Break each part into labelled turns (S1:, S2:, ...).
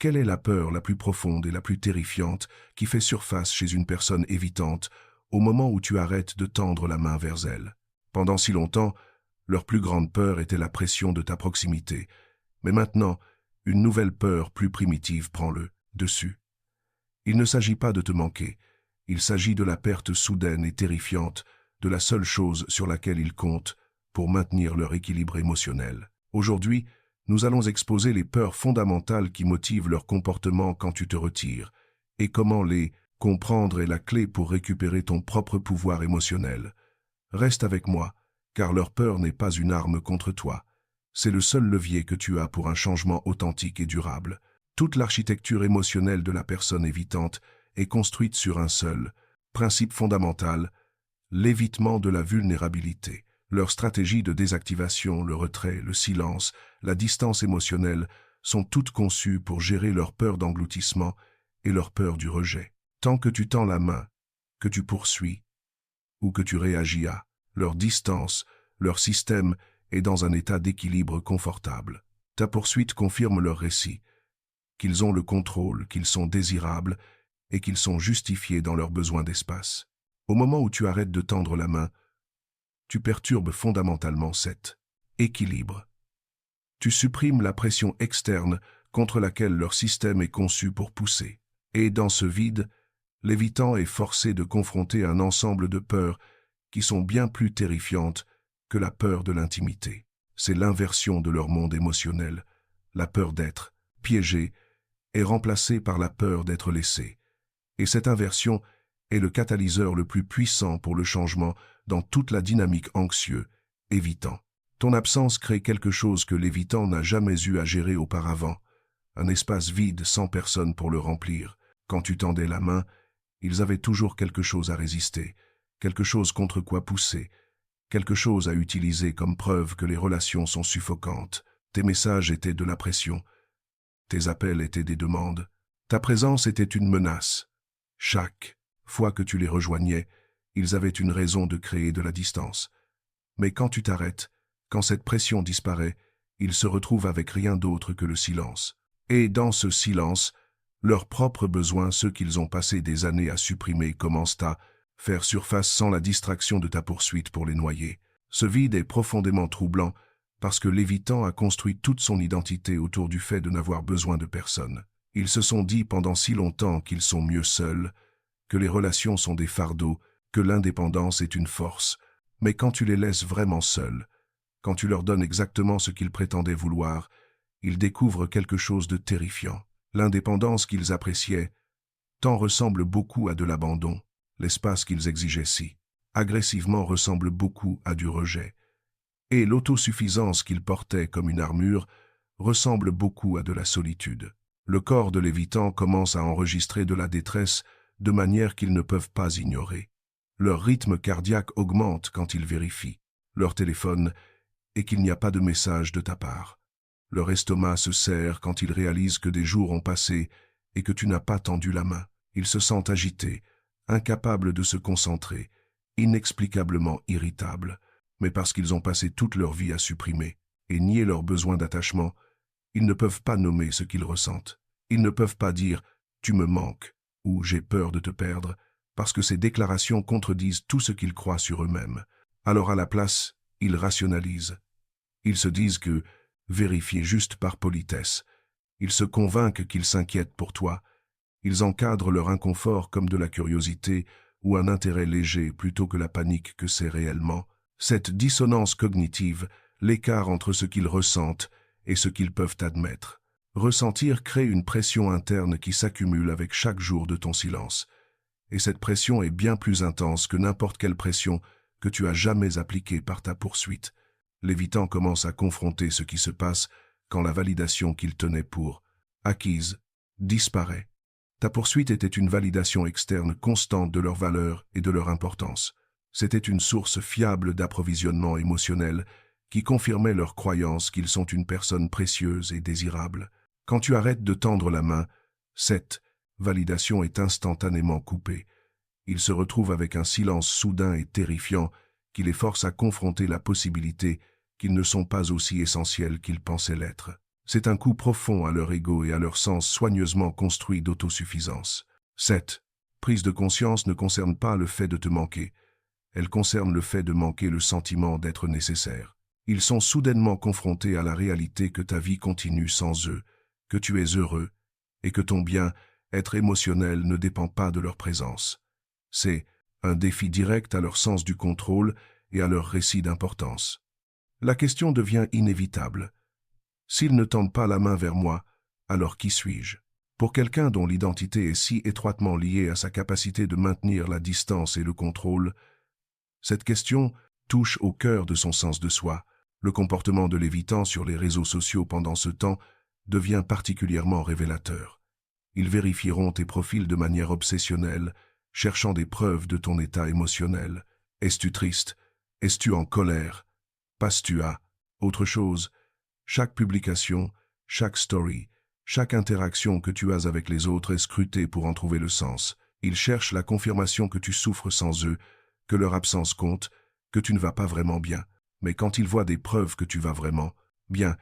S1: Quelle est la peur la plus profonde et la plus terrifiante qui fait surface chez une personne évitante au moment où tu arrêtes de tendre la main vers elle? Pendant si longtemps, leur plus grande peur était la pression de ta proximité. Mais maintenant, une nouvelle peur plus primitive prend le dessus. Il ne s'agit pas de te manquer, il s'agit de la perte soudaine et terrifiante de la seule chose sur laquelle ils comptent pour maintenir leur équilibre émotionnel. Aujourd'hui, nous allons exposer les peurs fondamentales qui motivent leur comportement quand tu te retires, et comment les comprendre est la clé pour récupérer ton propre pouvoir émotionnel. Reste avec moi, car leur peur n'est pas une arme contre toi. C'est le seul levier que tu as pour un changement authentique et durable. Toute l'architecture émotionnelle de la personne évitante est construite sur un seul principe fondamental, l'évitement de la vulnérabilité. Leurs stratégies de désactivation, le retrait, le silence, la distance émotionnelle sont toutes conçues pour gérer leur peur d'engloutissement et leur peur du rejet. Tant que tu tends la main, que tu poursuis ou que tu réagis à leur distance, leur système est dans un état d'équilibre confortable. Ta poursuite confirme leur récit, qu'ils ont le contrôle, qu'ils sont désirables et qu'ils sont justifiés dans leurs besoins d'espace. Au moment où tu arrêtes de tendre la main, tu perturbes fondamentalement cet équilibre. Tu supprimes la pression externe contre laquelle leur système est conçu pour pousser. Et dans ce vide, l'évitant est forcé de confronter un ensemble de peurs qui sont bien plus terrifiantes que la peur de l'intimité. C'est l'inversion de leur monde émotionnel. La peur d'être piégé est remplacée par la peur d'être laissé. Et cette inversion est le catalyseur le plus puissant pour le changement dans toute la dynamique anxieux, évitant. Ton absence crée quelque chose que l'évitant n'a jamais eu à gérer auparavant, un espace vide sans personne pour le remplir. Quand tu tendais la main, ils avaient toujours quelque chose à résister, quelque chose contre quoi pousser, quelque chose à utiliser comme preuve que les relations sont suffocantes. Tes messages étaient de la pression, tes appels étaient des demandes, ta présence était une menace. Chaque fois que tu les rejoignais, ils avaient une raison de créer de la distance. Mais quand tu t'arrêtes, quand cette pression disparaît, ils se retrouvent avec rien d'autre que le silence. Et dans ce silence, leurs propres besoins, ceux qu'ils ont passé des années à supprimer, commencent à faire surface sans la distraction de ta poursuite pour les noyer. Ce vide est profondément troublant parce que l'évitant a construit toute son identité autour du fait de n'avoir besoin de personne. Ils se sont dit pendant si longtemps qu'ils sont mieux seuls, que les relations sont des fardeaux, que l'indépendance est une force. Mais quand tu les laisses vraiment seuls, quand tu leur donnes exactement ce qu'ils prétendaient vouloir, ils découvrent quelque chose de terrifiant. L'indépendance qu'ils appréciaient tant ressemble beaucoup à de l'abandon. L'espace qu'ils exigeaient si agressivement ressemble beaucoup à du rejet. Et l'autosuffisance qu'ils portaient comme une armure ressemble beaucoup à de la solitude. Le corps de l'évitant commence à enregistrer de la détresse de manière qu'ils ne peuvent pas ignorer. Leur rythme cardiaque augmente quand ils vérifient leur téléphone et qu'il n'y a pas de message de ta part. Leur estomac se serre quand ils réalisent que des jours ont passé et que tu n'as pas tendu la main. Ils se sentent agités, incapables de se concentrer, inexplicablement irritables, mais parce qu'ils ont passé toute leur vie à supprimer et nier leur besoin d'attachement, ils ne peuvent pas nommer ce qu'ils ressentent. Ils ne peuvent pas dire « tu me manques » ou « j'ai peur de te perdre », parce que ces déclarations contredisent tout ce qu'ils croient sur eux-mêmes. Alors à la place, ils rationalisent. Ils se disent que, vérifier juste par politesse, ils se convainquent qu'ils s'inquiètent pour toi. Ils encadrent leur inconfort comme de la curiosité ou un intérêt léger plutôt que la panique que c'est réellement. Cette dissonance cognitive, l'écart entre ce qu'ils ressentent et ce qu'ils peuvent admettre. Ressentir crée une pression interne qui s'accumule avec chaque jour de ton silence. Et cette pression est bien plus intense que n'importe quelle pression que tu as jamais appliquée par ta poursuite. L'évitant commence à confronter ce qui se passe quand la validation qu'il tenait pour acquise disparaît. Ta poursuite était une validation externe constante de leur valeur et de leur importance. C'était une source fiable d'approvisionnement émotionnel qui confirmait leur croyance qu'ils sont une personne précieuse et désirable. Quand tu arrêtes de tendre la main, cette validation est instantanément coupée. Ils se retrouvent avec un silence soudain et terrifiant qui les force à confronter la possibilité qu'ils ne sont pas aussi essentiels qu'ils pensaient l'être. C'est un coup profond à leur ego et à leur sens soigneusement construit d'autosuffisance. 7. Prise de conscience ne concerne pas le fait de te manquer. Elle concerne le fait de manquer le sentiment d'être nécessaire. Ils sont soudainement confrontés à la réalité que ta vie continue sans eux, que tu es heureux, et que ton bien-être émotionnel ne dépend pas de leur présence. C'est un défi direct à leur sens du contrôle et à leur récit d'importance. La question devient inévitable. S'ils ne tendent pas la main vers moi, alors qui suis-je? Pour quelqu'un dont l'identité est si étroitement liée à sa capacité de maintenir la distance et le contrôle, cette question touche au cœur de son sens de soi. Le comportement de l'évitant sur les réseaux sociaux pendant ce temps devient particulièrement révélateur. Ils vérifieront tes profils de manière obsessionnelle, cherchant des preuves de ton état émotionnel. Es-tu triste? Es-tu en colère? Passes-tu à autre chose? Chaque publication, chaque story, chaque interaction que tu as avec les autres est scrutée pour en trouver le sens. Ils cherchent la confirmation que tu souffres sans eux, que leur absence compte, que tu ne vas pas vraiment bien. Mais quand ils voient des preuves que tu vas vraiment bien,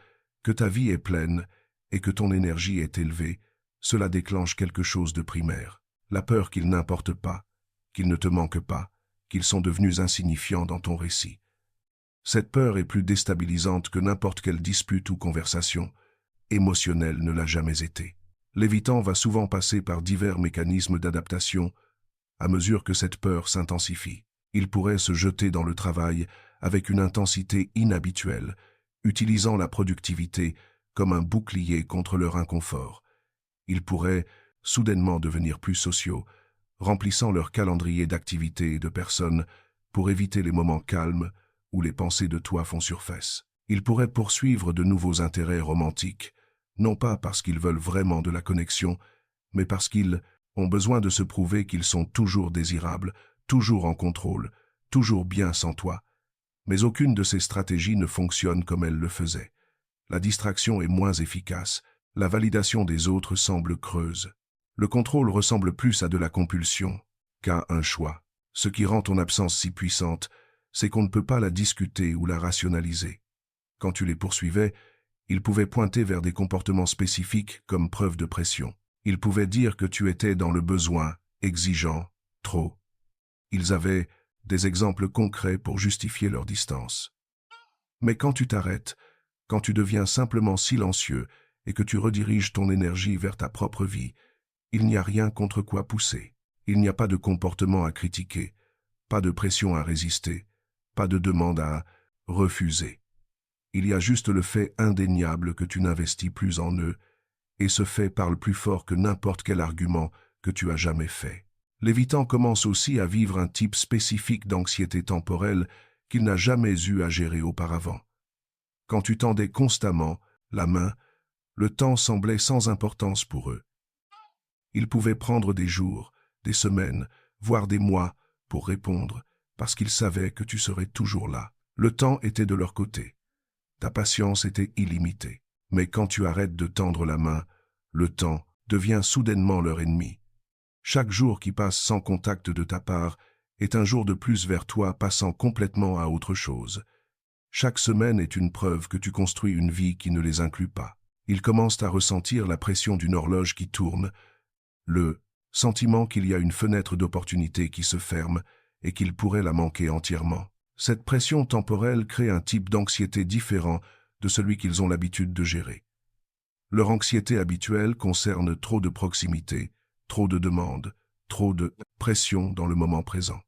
S1: que ta vie est pleine et que ton énergie est élevée, cela déclenche quelque chose de primaire. La peur qu'ils n'importent pas, qu'ils ne te manquent pas, qu'ils sont devenus insignifiants dans ton récit. Cette peur est plus déstabilisante que n'importe quelle dispute ou conversation. Émotionnelle ne l'a jamais été. L'évitant va souvent passer par divers mécanismes d'adaptation à mesure que cette peur s'intensifie. Il pourrait se jeter dans le travail avec une intensité inhabituelle, utilisant la productivité comme un bouclier contre leur inconfort. Ils pourraient soudainement devenir plus sociaux, remplissant leur calendrier d'activités et de personnes pour éviter les moments calmes où les pensées de toi font surface. Ils pourraient poursuivre de nouveaux intérêts romantiques, non pas parce qu'ils veulent vraiment de la connexion, mais parce qu'ils ont besoin de se prouver qu'ils sont toujours désirables, toujours en contrôle, toujours bien sans toi. Mais aucune de ces stratégies ne fonctionne comme elle le faisait. La distraction est moins efficace, la validation des autres semble creuse. Le contrôle ressemble plus à de la compulsion qu'à un choix. Ce qui rend ton absence si puissante, c'est qu'on ne peut pas la discuter ou la rationaliser. Quand tu les poursuivais, ils pouvaient pointer vers des comportements spécifiques comme preuve de pression. Ils pouvaient dire que tu étais dans le besoin, exigeant, trop. Ils avaient des exemples concrets pour justifier leur distance. Mais quand tu t'arrêtes, quand tu deviens simplement silencieux et que tu rediriges ton énergie vers ta propre vie, il n'y a rien contre quoi pousser. Il n'y a pas de comportement à critiquer, pas de pression à résister, pas de demande à refuser. Il y a juste le fait indéniable que tu n'investis plus en eux, et ce fait parle plus fort que n'importe quel argument que tu as jamais fait. L'évitant commence aussi à vivre un type spécifique d'anxiété temporelle qu'il n'a jamais eu à gérer auparavant. Quand tu tendais constamment la main, le temps semblait sans importance pour eux. Ils pouvaient prendre des jours, des semaines, voire des mois pour répondre, parce qu'ils savaient que tu serais toujours là. Le temps était de leur côté. Ta patience était illimitée. Mais quand tu arrêtes de tendre la main, le temps devient soudainement leur ennemi. Chaque jour qui passe sans contact de ta part est un jour de plus vers toi passant complètement à autre chose. Chaque semaine est une preuve que tu construis une vie qui ne les inclut pas. Ils commencent à ressentir la pression d'une horloge qui tourne, le sentiment qu'il y a une fenêtre d'opportunité qui se ferme et qu'ils pourraient la manquer entièrement. Cette pression temporelle crée un type d'anxiété différent de celui qu'ils ont l'habitude de gérer. Leur anxiété habituelle concerne trop de proximité, trop de demandes, trop de pression dans le moment présent.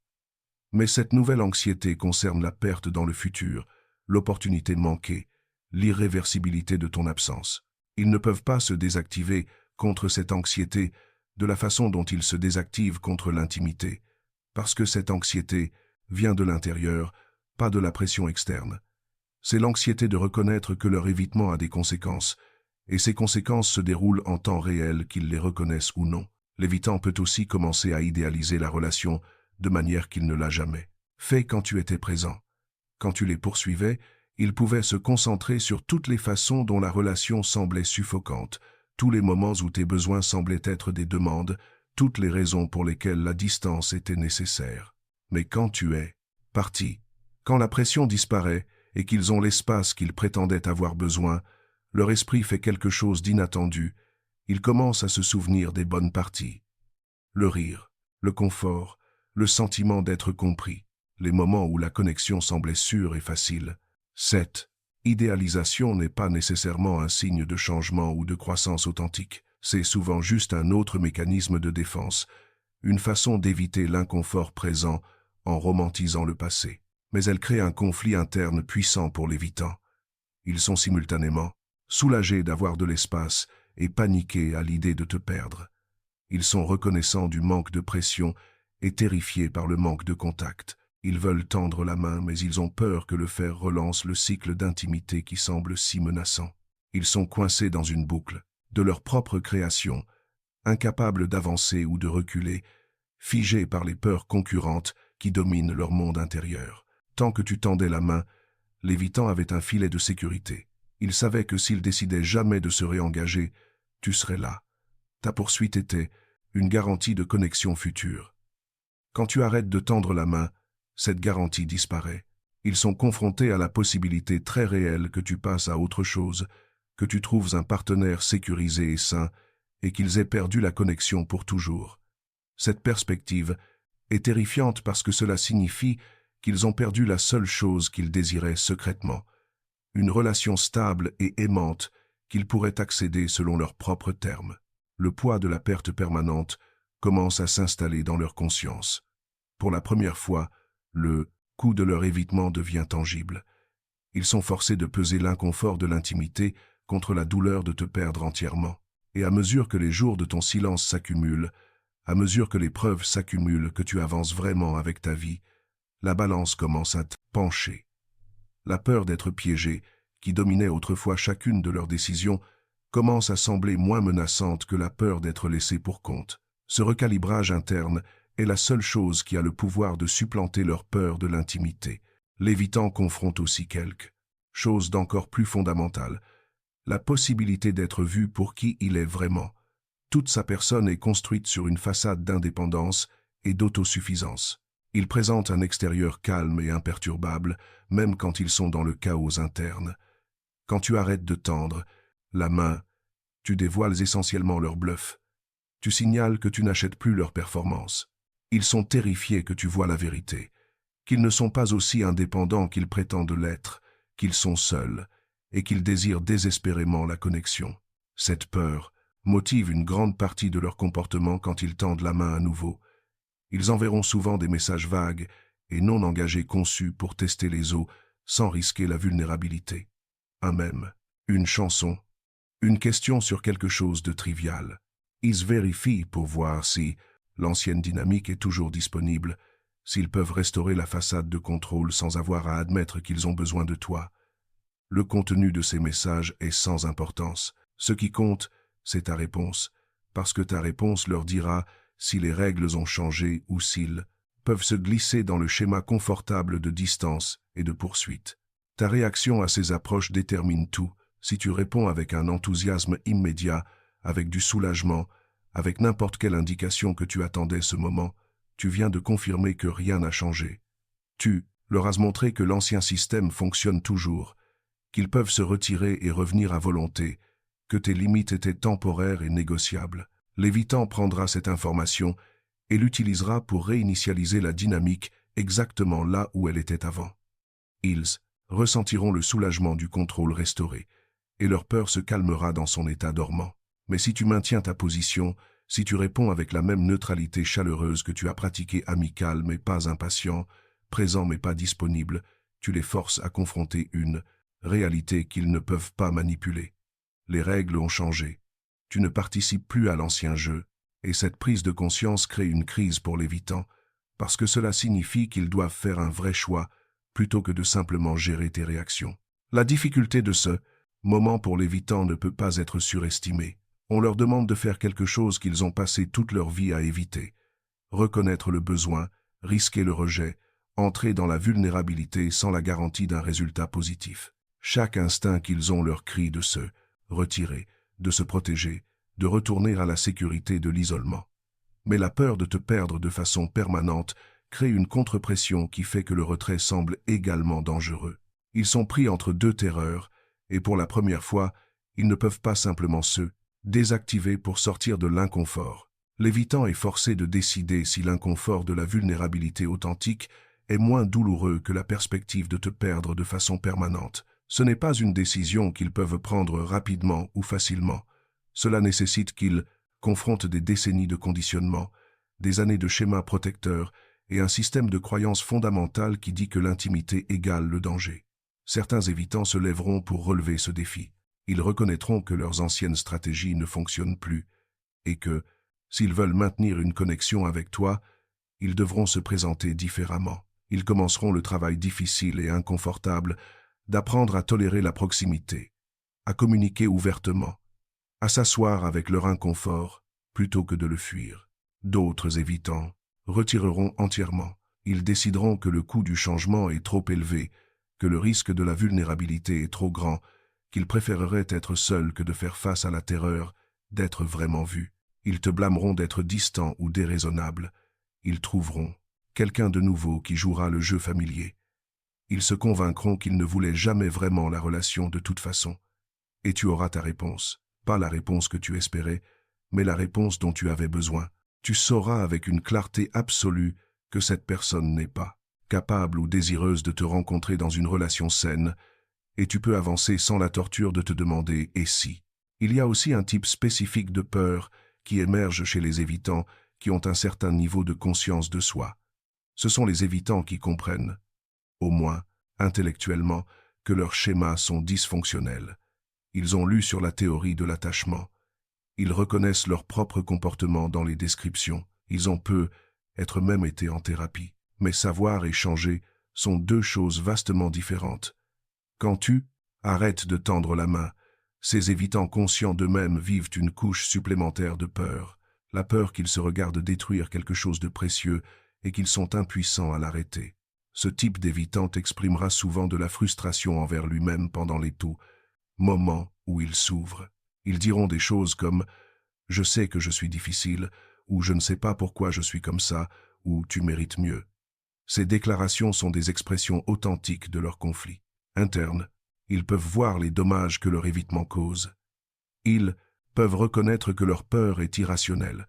S1: Mais cette nouvelle anxiété concerne la perte dans le futur, l'opportunité manquée, l'irréversibilité de ton absence. Ils ne peuvent pas se désactiver contre cette anxiété de la façon dont ils se désactivent contre l'intimité, parce que cette anxiété vient de l'intérieur, pas de la pression externe. C'est l'anxiété de reconnaître que leur évitement a des conséquences, et ces conséquences se déroulent en temps réel qu'ils les reconnaissent ou non. L'évitant peut aussi commencer à idéaliser la relation de manière qu'il ne l'a jamais fait quand tu étais présent. Quand tu les poursuivais, ils pouvaient se concentrer sur toutes les façons dont la relation semblait suffocante, tous les moments où tes besoins semblaient être des demandes, toutes les raisons pour lesquelles la distance était nécessaire. Mais quand tu es parti, quand la pression disparaît et qu'ils ont l'espace qu'ils prétendaient avoir besoin, Leur esprit fait quelque chose d'inattendu. Ils commencent à se souvenir des bonnes parties. Le rire, le confort, le sentiment d'être compris, les moments où la connexion semblait sûre et facile. Cette idéalisation n'est pas nécessairement un signe de changement ou de croissance authentique. C'est souvent juste un autre mécanisme de défense, une façon d'éviter l'inconfort présent en romantisant le passé. Mais elle crée un conflit interne puissant pour l'évitant. Ils sont simultanément soulagés d'avoir de l'espace et paniqués à l'idée de te perdre. Ils sont reconnaissants du manque de pression et terrifiés par le manque de contact. Ils veulent tendre la main, mais ils ont peur que le faire relance le cycle d'intimité qui semble si menaçant. Ils sont coincés dans une boucle de leur propre création, incapables d'avancer ou de reculer, figés par les peurs concurrentes qui dominent leur monde intérieur. Tant que tu tendais la main, l'évitant avait un filet de sécurité. Il savait que s'il décidait jamais de se réengager, tu serais là. Ta poursuite était une garantie de connexion future. Quand tu arrêtes de tendre la main, cette garantie disparaît. Ils sont confrontés à la possibilité très réelle que tu passes à autre chose, que tu trouves un partenaire sécurisé et sain, et qu'ils aient perdu la connexion pour toujours. Cette perspective est terrifiante parce que cela signifie qu'ils ont perdu la seule chose qu'ils désiraient secrètement, une relation stable et aimante qu'ils pourraient accéder selon leurs propres termes. Le poids de la perte permanente commence à s'installer dans leur conscience. Pour la première fois, le coût de leur évitement devient tangible. Ils sont forcés de peser l'inconfort de l'intimité contre la douleur de te perdre entièrement. Et à mesure que les jours de ton silence s'accumulent, à mesure que les preuves s'accumulent que tu avances vraiment avec ta vie, la balance commence à te pencher. La peur d'être piégé, qui dominait autrefois chacune de leurs décisions, commence à sembler moins menaçante que la peur d'être laissé pour compte. Ce recalibrage interne est la seule chose qui a le pouvoir de supplanter leur peur de l'intimité. L'évitant confronte aussi quelque chose d'encore plus fondamental, la possibilité d'être vu pour qui il est vraiment. Toute sa personne est construite sur une façade d'indépendance et d'autosuffisance. Il présente un extérieur calme et imperturbable, même quand ils sont dans le chaos interne. Quand tu arrêtes de tendre la main, tu dévoiles essentiellement leur bluff. Tu signales que tu n'achètes plus leur performance. Ils sont terrifiés que tu vois la vérité, qu'ils ne sont pas aussi indépendants qu'ils prétendent l'être, qu'ils sont seuls, et qu'ils désirent désespérément la connexion. Cette peur motive une grande partie de leur comportement quand ils tendent la main à nouveau. Ils enverront souvent des messages vagues et non engagés conçus pour tester les os sans risquer la vulnérabilité. Un mème, une chanson, une question sur quelque chose de trivial. Ils vérifient pour voir si l'ancienne dynamique est toujours disponible, s'ils peuvent restaurer la façade de contrôle sans avoir à admettre qu'ils ont besoin de toi. Le contenu de ces messages est sans importance. Ce qui compte, c'est ta réponse, parce que ta réponse leur dira si les règles ont changé ou s'ils peuvent se glisser dans le schéma confortable de distance et de poursuite. Ta réaction à ces approches détermine tout. Si tu réponds avec un enthousiasme immédiat, avec du soulagement, avec n'importe quelle indication que tu attendais ce moment, tu viens de confirmer que rien n'a changé. Tu leur as montré que l'ancien système fonctionne toujours, qu'ils peuvent se retirer et revenir à volonté, que tes limites étaient temporaires et négociables. L'évitant prendra cette information et l'utilisera pour réinitialiser la dynamique exactement là où elle était avant. Ils ressentiront le soulagement du contrôle restauré, et leur peur se calmera dans son état dormant. Mais si tu maintiens ta position, si tu réponds avec la même neutralité chaleureuse que tu as pratiquée, amical mais pas impatient, présent mais pas disponible, tu les forces à confronter une réalité qu'ils ne peuvent pas manipuler. Les règles ont changé. Tu ne participes plus à l'ancien jeu, et cette prise de conscience crée une crise pour l'évitant, parce que cela signifie qu'ils doivent faire un vrai choix, plutôt que de simplement gérer tes réactions. La difficulté de ce moment pour l'évitant ne peut pas être surestimée. On leur demande de faire quelque chose qu'ils ont passé toute leur vie à éviter. Reconnaître le besoin, risquer le rejet, entrer dans la vulnérabilité sans la garantie d'un résultat positif. Chaque instinct qu'ils ont leur crie de se retirer, de se protéger, de retourner à la sécurité de l'isolement. Mais la peur de te perdre de façon permanente crée une contre-pression qui fait que le retrait semble également dangereux. Ils sont pris entre deux terreurs, et pour la première fois, Ils ne peuvent pas simplement se désactiver pour sortir de l'inconfort. L'évitant est forcé de décider si l'inconfort de la vulnérabilité authentique est moins douloureux que la perspective de te perdre de façon permanente. Ce n'est pas une décision qu'ils peuvent prendre rapidement ou facilement. Cela nécessite qu'ils confrontent des décennies de conditionnement, des années de schémas protecteurs et un système de croyances fondamentales qui dit que l'intimité égale le danger. Certains évitants se lèveront pour relever ce défi. Ils reconnaîtront que leurs anciennes stratégies ne fonctionnent plus et que, s'ils veulent maintenir une connexion avec toi, ils devront se présenter différemment. Ils commenceront le travail difficile et inconfortable d'apprendre à tolérer la proximité, à communiquer ouvertement, à s'asseoir avec leur inconfort plutôt que de le fuir. D'autres évitants retireront entièrement. Ils décideront que le coût du changement est trop élevé, que le risque de la vulnérabilité est trop grand, qu'ils préféreraient être seuls que de faire face à la terreur d'être vraiment vus. Ils te blâmeront d'être distant ou déraisonnable. Ils trouveront quelqu'un de nouveau qui jouera le jeu familier. Ils se convaincront qu'ils ne voulaient jamais vraiment la relation de toute façon. Et tu auras ta réponse. Pas la réponse que tu espérais, mais la réponse dont tu avais besoin. Tu sauras avec une clarté absolue que cette personne n'est pas capable ou désireuse de te rencontrer dans une relation saine, et tu peux avancer sans la torture de te demander « et si ». Il y a aussi un type spécifique de peur qui émerge chez les évitants qui ont un certain niveau de conscience de soi. Ce sont les évitants qui comprennent, au moins intellectuellement, que leurs schémas sont dysfonctionnels. Ils ont lu sur la théorie de l'attachement. Ils reconnaissent leur propre comportement dans les descriptions. Ils ont être même été en thérapie. Mais savoir et changer sont deux choses vastement différentes. Quand tu arrêtes de tendre la main, ces évitants conscients d'eux-mêmes vivent une couche supplémentaire de peur. La peur qu'ils se regardent détruire quelque chose de précieux et qu'ils sont impuissants à l'arrêter. Ce type d'évitant exprimera souvent de la frustration envers lui-même pendant les taux, moments où il s'ouvre. Ils diront des choses comme « je sais que je suis difficile » ou « je ne sais pas pourquoi je suis comme ça » ou « tu mérites mieux ». Ces déclarations sont des expressions authentiques de leur conflit interne. Ils peuvent voir les dommages que leur évitement cause. Ils peuvent reconnaître que leur peur est irrationnelle,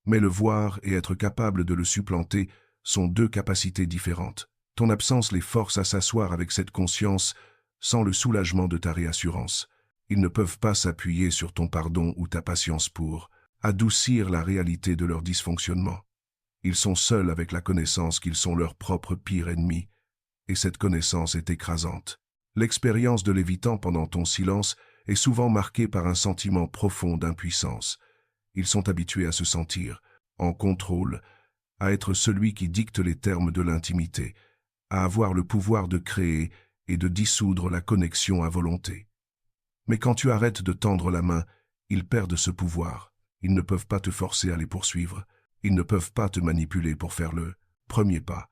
S1: mais le voir et être capable de le supplanter sont deux capacités différentes. Ton absence les force à s'asseoir avec cette conscience sans le soulagement de ta réassurance. Ils ne peuvent pas s'appuyer sur ton pardon ou ta patience pour adoucir la réalité de leur dysfonctionnement. Ils sont seuls avec la connaissance qu'ils sont leur propre pire ennemi, et cette connaissance est écrasante. L'expérience de l'évitant pendant ton silence est souvent marquée par un sentiment profond d'impuissance. Ils sont habitués à se sentir en contrôle, à être celui qui dicte les termes de l'intimité, à avoir le pouvoir de créer et de dissoudre la connexion à volonté. Mais quand tu arrêtes de tendre la main, ils perdent ce pouvoir. Ils ne peuvent pas te forcer à les poursuivre. Ils ne peuvent pas te manipuler pour faire le premier pas.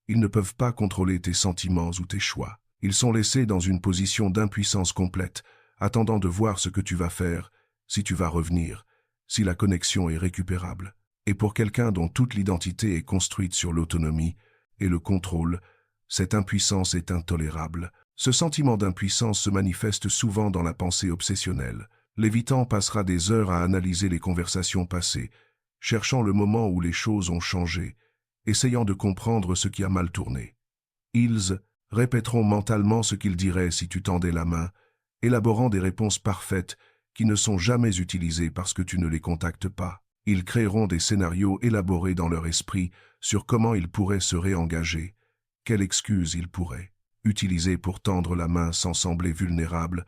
S1: Ils ne peuvent pas contrôler tes sentiments ou tes choix. Ils sont laissés dans une position d'impuissance complète, attendant de voir ce que tu vas faire, si tu vas revenir, si la connexion est récupérable. Et pour quelqu'un dont toute l'identité est construite sur l'autonomie et le contrôle, cette impuissance est intolérable. Ce sentiment d'impuissance se manifeste souvent dans la pensée obsessionnelle. L'évitant passera des heures à analyser les conversations passées, cherchant le moment où les choses ont changé, essayant de comprendre ce qui a mal tourné. Ils répéteront mentalement ce qu'ils diraient si tu tendais la main, élaborant des réponses parfaites qui ne sont jamais utilisées parce que tu ne les contactes pas. Ils créeront des scénarios élaborés dans leur esprit sur comment ils pourraient se réengager, quelle excuse ils pourraient utiliser pour tendre la main sans sembler vulnérables,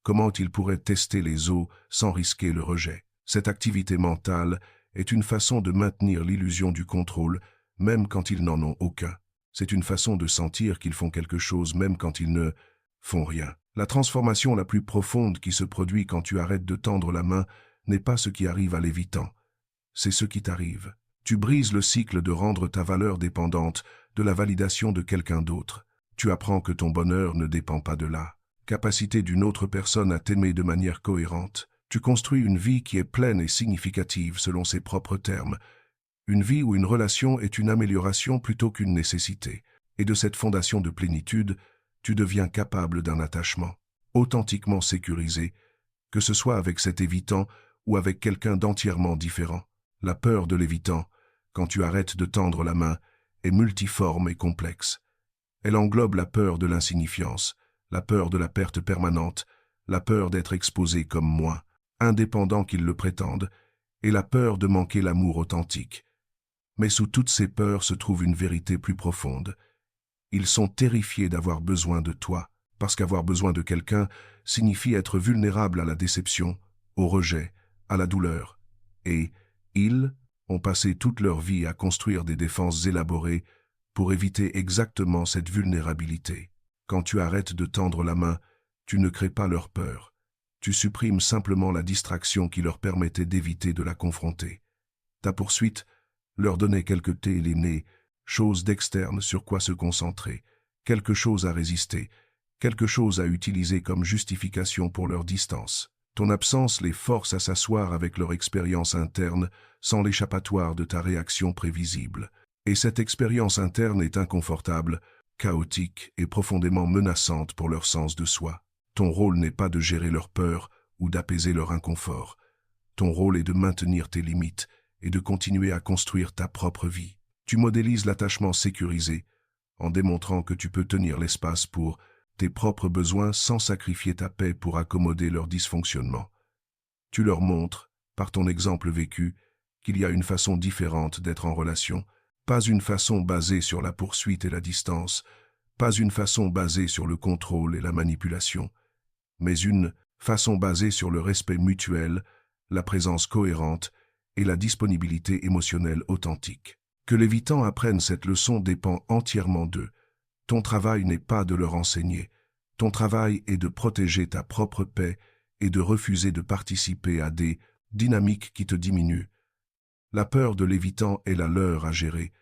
S1: comment ils pourraient tester les os sans risquer le rejet. Cette activité mentale est une façon de maintenir l'illusion du contrôle, même quand ils n'en ont aucun. C'est une façon de sentir qu'ils font quelque chose même quand ils ne font rien. La transformation la plus profonde qui se produit quand tu arrêtes de tendre la main n'est pas ce qui arrive à l'évitant, c'est ce qui t'arrive. Tu brises le cycle de rendre ta valeur dépendante de la validation de quelqu'un d'autre. Tu apprends que ton bonheur ne dépend pas de la capacité d'une autre personne à t'aimer de manière cohérente. Tu construis une vie qui est pleine et significative selon ses propres termes. Une vie où une relation est une amélioration plutôt qu'une nécessité. Et de cette fondation de plénitude, tu deviens capable d'un attachement authentiquement sécurisé que ce soit avec cet évitant ou avec quelqu'un d'entièrement différent. La peur de l'évitant, quand tu arrêtes de tendre la main, est multiforme et complexe. Elle englobe la peur de l'insignifiance, la peur de la perte permanente, la peur d'être exposé comme moins, indépendant qu'ils le prétendent, et la peur de manquer l'amour authentique. Mais sous toutes ces peurs se trouve une vérité plus profonde. Ils sont terrifiés d'avoir besoin de toi, parce qu'avoir besoin de quelqu'un signifie être vulnérable à la déception, au rejet, à la douleur. Et ils ont passé toute leur vie à construire des défenses élaborées pour éviter exactement cette vulnérabilité. Quand tu arrêtes de tendre la main, tu ne crées pas leur peur. Tu supprimes simplement la distraction qui leur permettait d'éviter de la confronter. Ta poursuite leur donnait quelques télénés, chose d'externe sur quoi se concentrer, quelque chose à résister, quelque chose à utiliser comme justification pour leur distance. Ton absence les force à s'asseoir avec leur expérience interne sans l'échappatoire de ta réaction prévisible. Et cette expérience interne est inconfortable, chaotique et profondément menaçante pour leur sens de soi. Ton rôle n'est pas de gérer leur peur ou d'apaiser leur inconfort. Ton rôle est de maintenir tes limites et de continuer à construire ta propre vie. Tu modélises l'attachement sécurisé en démontrant que tu peux tenir l'espace pour tes propres besoins sans sacrifier ta paix pour accommoder leur dysfonctionnement. Tu leur montres, par ton exemple vécu, qu'il y a une façon différente d'être en relation, pas une façon basée sur la poursuite et la distance, pas une façon basée sur le contrôle et la manipulation, mais une façon basée sur le respect mutuel, la présence cohérente et la disponibilité émotionnelle authentique. Que l'évitant apprenne cette leçon dépend entièrement d'eux. Ton travail n'est pas de leur enseigner. Ton travail est de protéger ta propre paix et de refuser de participer à des dynamiques qui te diminuent. La peur de l'évitant est la leur à gérer,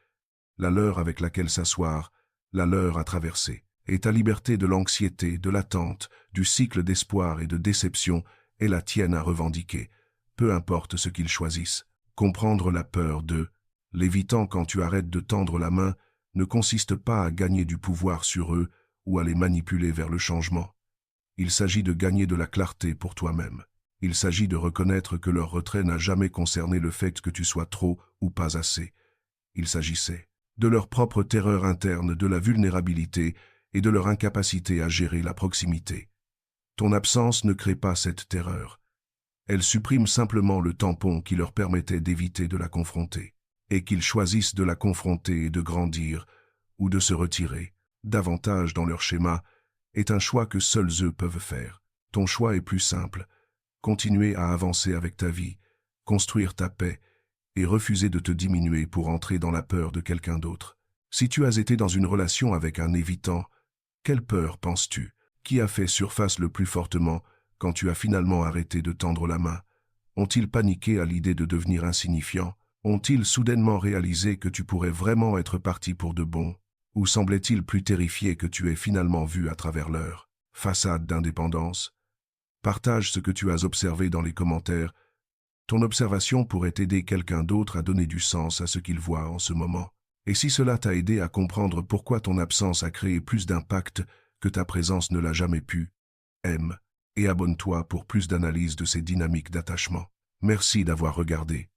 S1: la leur avec laquelle s'asseoir, la leur à traverser. Et ta liberté de l'anxiété, de l'attente, du cycle d'espoir et de déception est la tienne à revendiquer, peu importe ce qu'ils choisissent. Comprendre la peur de l'évitant quand tu arrêtes de tendre la main ne consiste pas à gagner du pouvoir sur eux ou à les manipuler vers le changement. Il s'agit de gagner de la clarté pour toi-même. Il s'agit de reconnaître que leur retrait n'a jamais concerné le fait que tu sois trop ou pas assez. Il s'agissait de leur propre terreur interne, de la vulnérabilité et de leur incapacité à gérer la proximité. Ton absence ne crée pas cette terreur. Elle supprime simplement le tampon qui leur permettait d'éviter de la confronter. Et qu'ils choisissent de la confronter et de grandir, ou de se retirer, davantage dans leur schéma, est un choix que seuls eux peuvent faire. Ton choix est plus simple. Continuer à avancer avec ta vie, construire ta paix, et refuser de te diminuer pour entrer dans la peur de quelqu'un d'autre. Si tu as été dans une relation avec un évitant, quelle peur penses-tu? Qui a fait surface le plus fortement quand tu as finalement arrêté de tendre la main? Ont-ils paniqué à l'idée de devenir insignifiants? Ont-ils soudainement réalisé que tu pourrais vraiment être parti pour de bon? Ou semblaient-ils plus terrifiés que tu aies finalement vu à travers leur façade d'indépendance? Partage ce que tu as observé dans les commentaires. Ton observation pourrait aider quelqu'un d'autre à donner du sens à ce qu'il voit en ce moment. Et si cela t'a aidé à comprendre pourquoi ton absence a créé plus d'impact que ta présence ne l'a jamais pu, aime et abonne-toi pour plus d'analyse de ces dynamiques d'attachement. Merci d'avoir regardé.